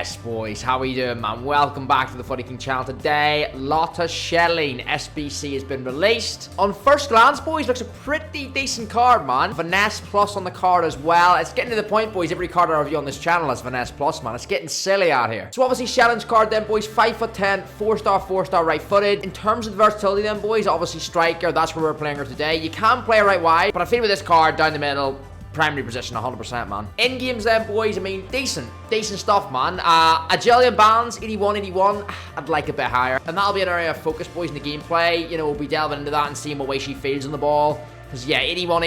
Yes, boys, how are you doing, man? Welcome back to the Footy King channel. Today, Lotta Schelin SBC has been released. On first glance, boys, looks a pretty decent card, man. Finesse Plus on the card as well. It's getting to the point, boys, every card I review on this channel has Finesse Plus, man. It's getting silly out here. So obviously, Schelin's card then, boys, 5'10", 4-star right-footed. In terms of the versatility then, boys, obviously striker, that's where we're playing her today. You can play her right wide, but I feel with this card down the middle, primary position 100%, man. In games then, boys, I mean, decent stuff, man. Agility and balance 81. I'd like a bit higher, and that'll be an area of focus, boys, in the gameplay. You know, we'll be delving into that and seeing what way she feels on the ball, because yeah, 81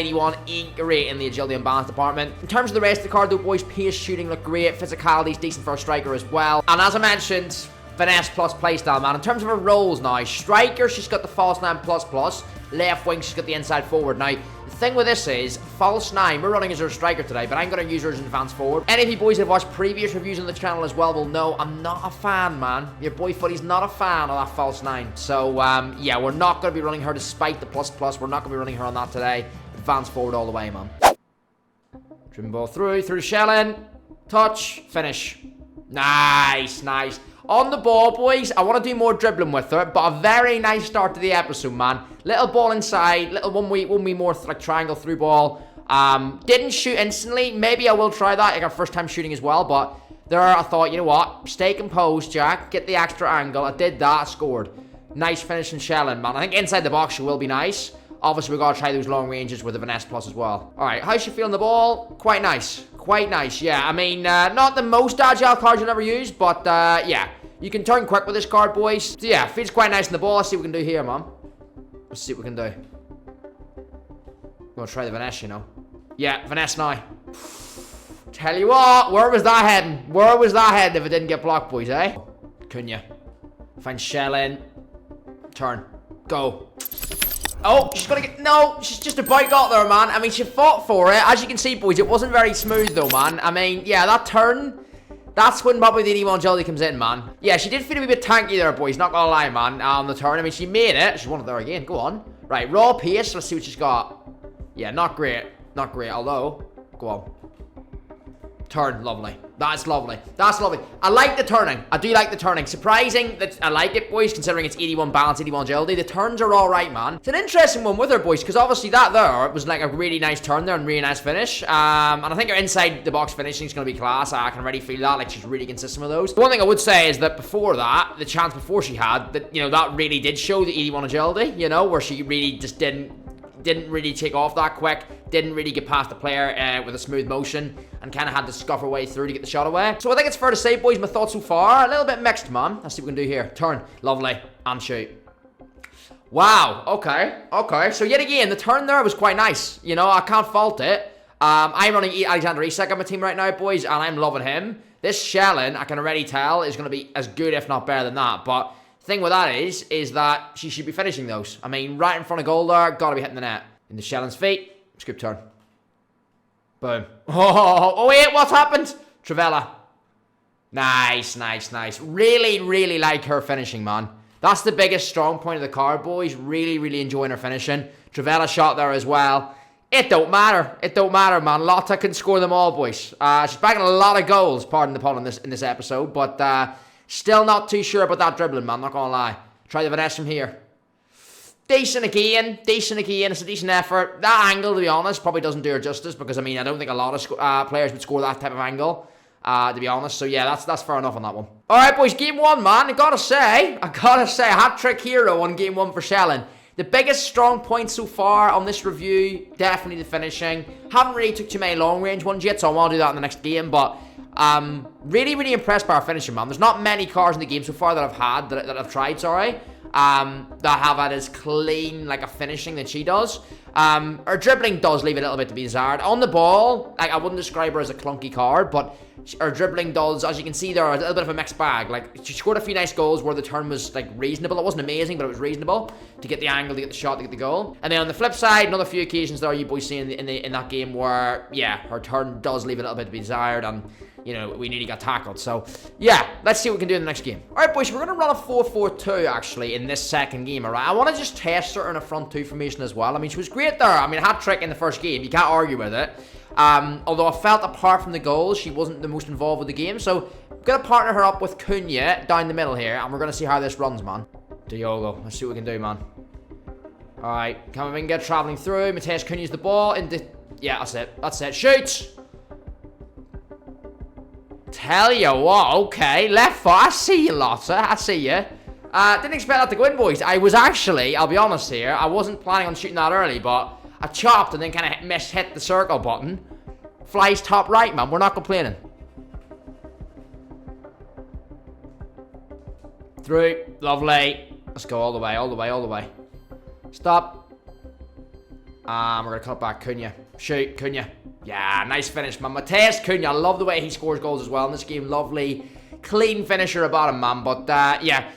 ain't great in the agility and balance department. In terms of the rest of the card though, boys, pace, shooting look great, physicality's decent for a striker as well, and as I mentioned, Finesse Plus playstyle, man. In terms of her roles now, striker, she's got the false 9 plus, left wing, she's got the inside forward. Now, the thing with this is, false 9, we're running as her striker today, but I'm going to use her as an advanced forward. Any of you boys that have watched previous reviews on the channel as well will know I'm not a fan, man. Your boy Footy's not a fan of that false 9. So, yeah, we're not going to be running her despite the plus. We're not going to be running her on that today. Advanced forward all the way, man. Driven ball through Schelin. Touch, finish. Nice. On the ball, boys, I want to do more dribbling with her, but a very nice start to the episode, man. Little ball inside, little one way more like triangle through ball. Didn't shoot instantly. Maybe I will try that, like our first time shooting as well, but there I thought, you know what, stay composed, Jack, get the extra angle. I did that, I scored. Nice finish in Schelin, man. I think inside the box she will be nice. Obviously, we've got to try those long ranges with the Finesse Plus as well. All right, how's she feeling the ball? Quite nice, yeah. I mean, not the most agile card you'll ever use, but yeah, you can turn quick with this card, boys. So yeah, feels quite nice in the ball. Let's see what we can do here, man. Let's see what we can do. Gonna try the Finesse, you know. Yeah, Finesse now. Tell you what, where was that heading? Where was that heading if it didn't get blocked, boys, eh? Couldn't you? Find Schelin. Turn. Go. Oh, she's gonna get... No, she's just about got there, man. I mean, she fought for it. As you can see, boys, it wasn't very smooth, though, man. I mean, yeah, that turn... That's when probably the 81 agility comes in, man. Yeah, she did feel a wee bit tanky there, boys. Not gonna lie, man. On the turn. I mean, she made it. She's won it there again. Go on. Right, raw pace. Let's see what she's got. Yeah, not great. Not great, although... Go on. Turn, lovely. That's lovely. I like the turning. I do like the turning. Surprising that I like it, boys, considering it's 81 balance, 81 agility. The turns are all right, man. It's an interesting one with her, boys, because obviously that there was like a really nice turn there and really nice finish. And I think her inside the box finishing is going to be class. I can already feel that. Like, she's really consistent with those. The one thing I would say is that before that, the chance before she had, that, you know, that really did show the 81 agility, you know, where she really just didn't really take off that quick, didn't really get past the player with a smooth motion, and kind of had to scuff her way through to get the shot away. So I think it's fair to say, boys, my thoughts so far, a little bit mixed, man. Let's see what we can do here. Turn, lovely, and shoot. Wow, okay. So yet again, the turn there was quite nice. You know, I can't fault it. I'm running Alexander Isak on my team right now, boys, and I'm loving him. This Schelin, I can already tell, is going to be as good, if not better than that, but... Thing with that is that she should be finishing those. I mean, right in front of goal there, gotta be hitting the net. In the Schelin's feet, scoop turn. Boom. Oh wait, what's happened? Travella. Nice. Really like her finishing, man. That's the biggest strong point of the card, boys. Really enjoying her finishing. Travella shot there as well. It don't matter, man. Lotta can score them all, boys. She's bagging a lot of goals, pardon the pun, in this episode, but still not too sure about that dribbling, man. Not gonna lie. Try the Finesse from here. Decent again. It's a decent effort. That angle, to be honest, probably doesn't do her justice, because I mean, I don't think a lot of players would score that type of angle, to be honest. So yeah, that's fair enough on that one. All right, boys, game one, man. I gotta say, hat-trick hero on game one for Schelin. The biggest strong point so far on this review, definitely the finishing. Haven't really took too many long range ones yet, so I want to do that in the next game, but really impressed by our finishing, man. There's not many cards in the game so far that I've had, that I've tried, sorry, that have had as clean, like, a finishing that she does. Her dribbling does leave a little bit to be desired. On the ball, like, I wouldn't describe her as a clunky card, but her dribbling does, as you can see there, a little bit of a mixed bag. Like, she scored a few nice goals where the turn was, like, reasonable. It wasn't amazing, but it was reasonable to get the angle, to get the shot, to get the goal. And then on the flip side, another few occasions there you boys see in that game where, yeah, her turn does leave a little bit to be desired, and, you know, we nearly got tackled. So, yeah, let's see what we can do in the next game. All right, boys, we're going to run a 4-4-2, actually, in this second game, all right? I want to just test her in a front two formation as well. I mean, she was great there. I mean, hat-trick in the first game. You can't argue with it. Although I felt apart from the goals, she wasn't the most involved with the game. So I'm going to partner her up with Cunha down the middle here. And we're going to see how this runs, man. Diogo. Let's see what we can do, man. Alright. Camavinga travelling through. Mateus Cunha's the ball. Into... Yeah, that's it. That's it. Shoots! Tell you what. Okay. Left foot. I see you, Lotta. I see you. Didn't expect that to go in, boys. I was actually, I'll be honest here, I wasn't planning on shooting that early, but I chopped and then kind of hit the circle button. Flies top right, man. We're not complaining. Through. Lovely. Let's go all the way, all the way, all the way. Stop. We're going to cut back. Cunha. Shoot. Cunha. Yeah, nice finish, man. Mateus Cunha. I love the way he scores goals as well in this game. Lovely. Clean finisher about him, man. But, yeah.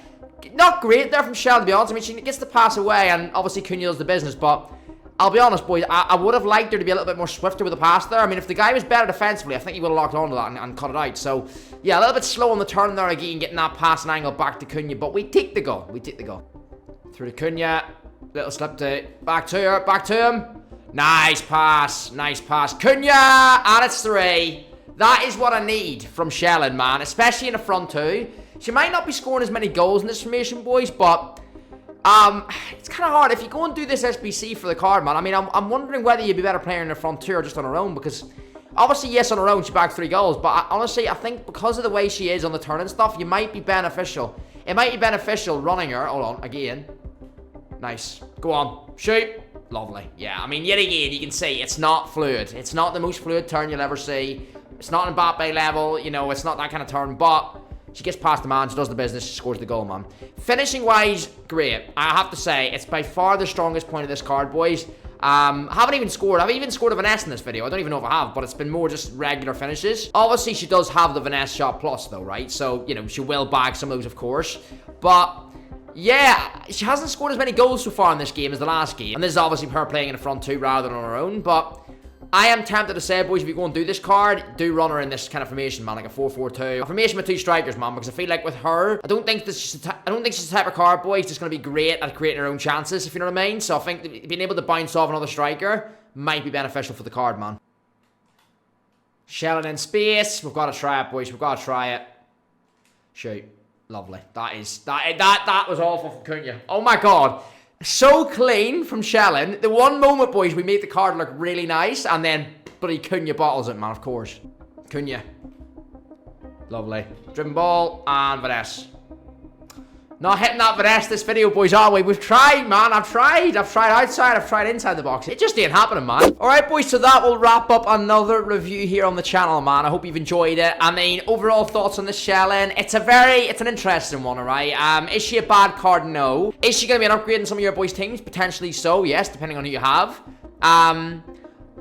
Not great there from Schelin, to be honest. I mean, she gets the pass away, and obviously Cunha does the business, but I'll be honest, boys, I would have liked her to be a little bit more swifter with the pass there. I mean, if the guy was better defensively, I think he would have locked onto that and cut it out. So, yeah, a little bit slow on the turn there again, getting that passing angle back to Cunha, but we take the goal. We take the goal. Through to Cunha. Little slip to... Back to her. Back to him. Nice pass. Nice pass. Cunha! And it's 3. That is what I need from Schelin, man, especially in the front two. She might not be scoring as many goals in this formation, boys, but it's kind of hard. If you go and do this SBC for the card, man, I mean, I'm wondering whether you'd be better playing in the front two or just on her own, because obviously, yes, on her own, she bagged 3 goals, but honestly, I think because of the way she is on the turn and stuff, you might be beneficial. It might be beneficial running her. Hold on, again. Nice. Go on. Shoot. Lovely. Yeah, I mean, yet again, you can see it's not fluid. It's not the most fluid turn you'll ever see. It's not Mbappe level, you know, it's not that kind of turn, but... She gets past the man, she does the business, she scores the goal, man. Finishing-wise, great. I have to say, it's by far the strongest point of this card, boys. Haven't even scored a Vanessa in this video. I don't even know if I have, but it's been more just regular finishes. Obviously, she does have the Vanessa shot plus, though, right? So, you know, she will bag some of those, of course. But... yeah, she hasn't scored as many goals so far in this game as the last game. And this is obviously her playing in the front two rather than on her own, but... I am tempted to say, boys, if you go and do this card, do run her in this kind of formation, man, like a 4-4-2. A formation with 2 strikers, man, because I feel like with her, I don't think she's the type of card, boys, that's going to be great at creating her own chances, if you know what I mean. So I think being able to bounce off another striker might be beneficial for the card, man. Schelin in space. We've got to try it, boys. We've got to try it. Shoot. Lovely. That was awful from Cunha. Oh my god. So clean from Schelin. The one moment, boys, we make the card look really nice, and then bloody Cunha bottles it, man, of course. Cunha. Lovely. Driven ball, and Vanessa. Not hitting that Vanessa this video, boys, are we? We've tried, man. I've tried outside, I've tried inside the box. It just ain't happening, man. Alright, boys, so that will wrap up another review here on the channel, man. I hope you've enjoyed it. I mean, overall thoughts on this Schelin. It's an interesting one, alright? Is she a bad card? No. Is she going to be an upgrade in some of your boys' teams? Potentially so, yes, depending on who you have.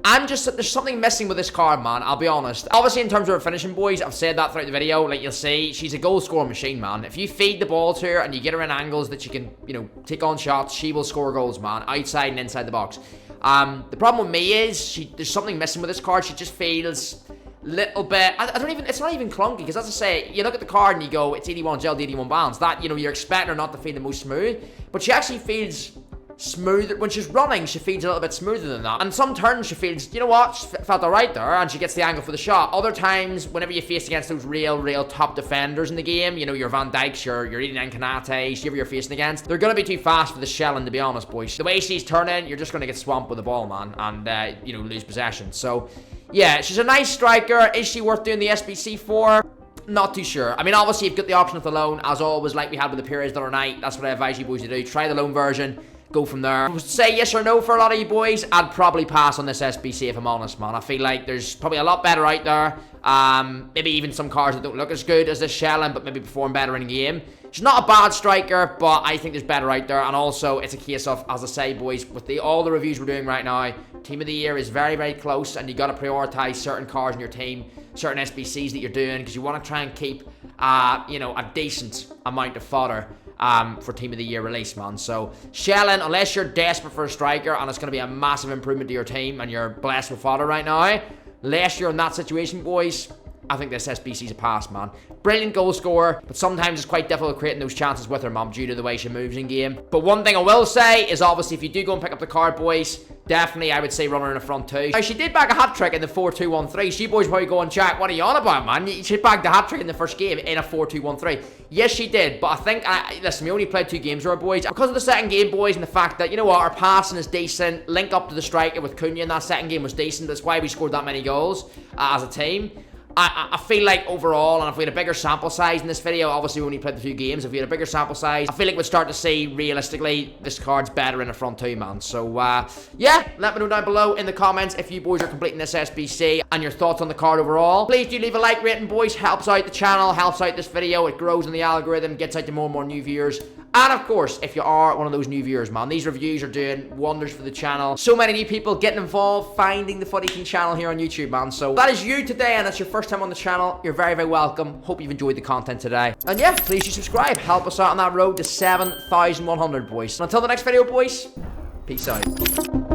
There's something missing with this card, man, I'll be honest. Obviously, in terms of her finishing, boys, I've said that throughout the video, like you'll see, she's a goal-scoring machine, man. If you feed the ball to her and you get her in angles that she can, you know, take on shots, she will score goals, man, outside and inside the box. The problem with me is, there's something missing with this card. She just feels little bit, it's not even clunky, because as I say, you look at the card and you go, it's 81 gel, 81 balance. That, you know, you're expecting her not to feel the most smooth, but she actually feels... smoother. When she's running, she feels a little bit smoother than that. And some turns, she feels, you know what, she felt alright there, and she gets the angle for the shot. Other times, whenever you face against those real top defenders in the game, you know, your Van Dijks, your Eden Canates, whoever you're facing against, they're going to be too fast for the Schelin, to be honest, boys. The way she's turning, you're just going to get swamped with the ball, man, and, you know, lose possession. So, yeah, she's a nice striker. Is she worth doing the SBC for? Not too sure. I mean, obviously, you've got the option of the loan, as always, like we had with the periods the other night. That's what I advise you boys to do. Try the loan version. Go from there. Say yes or no for a lot of you boys, I'd probably pass on this SBC if I'm honest, man. I feel like there's probably a lot better out there. Maybe even some cards that don't look as good as this Schelin, but maybe perform better in game. She's not a bad striker, but I think there's better out there. And also, it's a case of, as I say, boys, with all the reviews we're doing right now, Team of the Year is very close, and you got to prioritize certain cards in your team, certain SBCs that you're doing, because you want to try and keep, you know, a decent amount of fodder for Team of the Year release, man. So, Schelin, unless you're desperate for a striker and it's going to be a massive improvement to your team and you're blessed with fodder right now, unless you're in that situation, boys, I think this SBC's a pass, man. Brilliant goal scorer, but sometimes it's quite difficult creating those chances with her, man, due to the way she moves in game. But one thing I will say is, obviously, if you do go and pick up the card, boys, Definitely, I would say run her in the front two. Now, she did bag a hat-trick in the 4-2-1-3. She boys probably going, Jack, what are you on about, man? She bagged the hat-trick in the first game in a 4-2-1-3. Yes, she did, but I think, listen, we only played 2 games with our boys. Because of the second game, boys, and the fact that, you know what, our passing is decent, link up to the striker with Cunha in that second game was decent. That's why we scored that many goals as a team. I feel like overall, and if we had a bigger sample size in this video, obviously we only played the 2 games, if we had a bigger sample size, I feel like we'd start to see, realistically, this card's better in the front 2, man. So, yeah, let me know down below in the comments if you boys are completing this SBC and your thoughts on the card overall. Please do leave a like rating, boys. Helps out the channel, helps out this video. It grows in the algorithm, gets out to more and more new viewers. And of course, if you are one of those new viewers, man, these reviews are doing wonders for the channel. So many new people getting involved, finding the Footy King channel here on YouTube, man. So that is you today, and that's your first time on the channel. You're very, very welcome. Hope you've enjoyed the content today. And yeah, please do subscribe. Help us out on that road to 7,100, boys. And until the next video, boys, peace out.